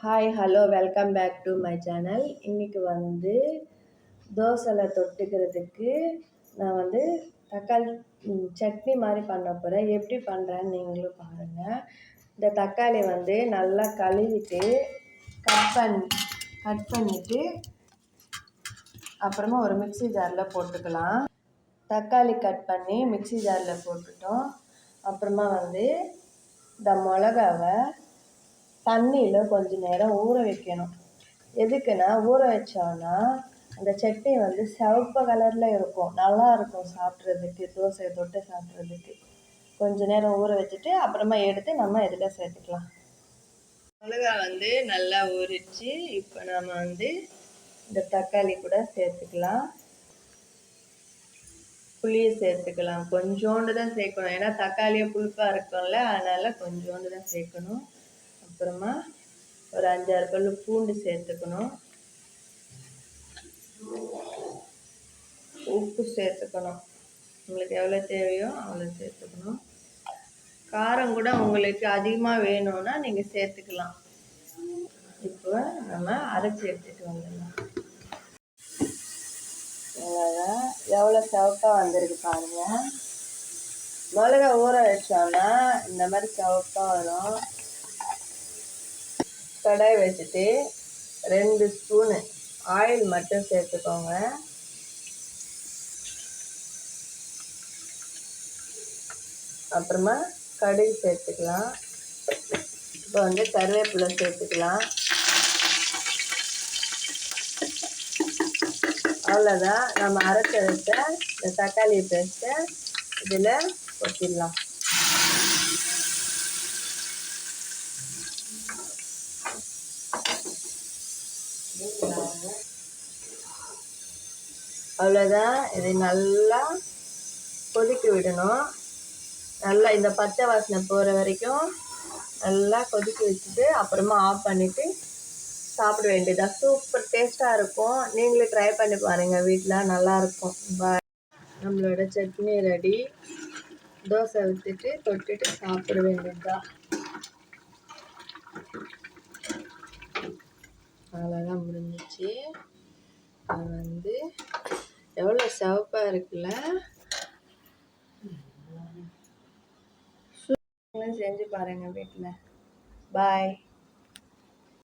Hi hello welcome back to my channel. இன்றைக்கி தோசையில் தொட்டுக்கிறதுக்கு நான் தக்காளி சட்னி மாதிரி பண்ண போகிறேன். எப்படி பண்ணுறேன்னு நீங்களும் பாருங்கள். இந்த தக்காளி நல்லா கழுவிட்டு கட் பண்ணிவிட்டு அப்புறமா ஒரு மிக்ஸி ஜாரில் போட்டுக்கலாம். தக்காளி கட் பண்ணி மிக்ஸி ஜாரில் போட்டுட்டோம். அப்புறமா இந்த மிளகாவை தண்ணியில் கொஞ்சம் நேரம் ஊற வைக்கணும். எதுக்குன்னா ஊற வச்சோன்னா அந்த சட்னி சிவப்பு கலரில் இருக்கும், நல்லாயிருக்கும் சாப்பிட்றதுக்கு, தோசையை தொட்டு சாப்பிட்றதுக்கு. கொஞ்சம் நேரம் ஊற வச்சுட்டு அப்புறமா எடுத்து நம்ம இதில் சேர்த்துக்கலாம். மிளகா நல்லா ஊறிச்சு. இப்போ நம்ம இந்த தக்காளி கூட சேர்த்துக்கலாம். புளியை சேர்த்துக்கலாம். கொஞ்சோண்டு தான் சேர்க்கணும், ஏன்னா தக்காளியை புளிப்பாக இருக்கும்ல, அதனால் கொஞ்சோண்டு தான் சேர்க்கணும். அப்புறமா ஒரு 5-6 பல் பூண்டு சேர்த்துக்கணும். உப்பு சேர்த்துக்கணும். உங்களுக்கு எவ்வளோ தேவையோ அவ்வளோ சேர்த்துக்கணும். காரம் கூட உங்களுக்கு அதிகமாக வேணும்னா நீங்கள் சேர்த்துக்கலாம். இப்போ நம்ம அரைச்சி எடுத்துகிட்டு வந்துடலாம். எவ்வளோ சிவப்பாக வந்திருக்கு பாருங்கள். மிளகா ஊற வச்சோன்னா இந்த மாதிரி சிவப்பாக வரும். கடாய் வச்சுட்டு 2 ஸ்பூனு ஆயில் மட்டும் சேர்த்துக்கோங்க. அப்புறமா கடுகு சேர்த்துக்கலாம். இப்போ கருவேப்பிலை சேர்த்துக்கலாம். அவ்வளோதான். நம்ம அரைச்ச வச்ச இந்த தக்காளி பேஸ்ட்டை இதில் கொட்டிடலாம். அவ்வளோதான். இதை நல்லா கொதிக்க விடணும். நல்லா இந்த பச்சை வாசனை போகிற வரைக்கும் நல்லா கொதிக்க வச்சுட்டு அப்புறமா ஆஃப் பண்ணிவிட்டு சாப்பிட வேண்டியதாக. சூப்பர் டேஸ்ட்டாக இருக்கும். நீங்களும் ட்ரை பண்ணி பாருங்கள், வீட்டில் நல்லாயிருக்கும். நம்மளோட சட்னி ரெடி. தோசை ஊற்றிட்டு தொட்டுட்டு சாப்பிட வேண்டியதுதான். அவ்வளோதான், முடிஞ்சிச்சு. அது எவ்வளோ சிவப்பாக இருக்குல்ல. செஞ்சு பாருங்கள் வீட்டில். பாய்.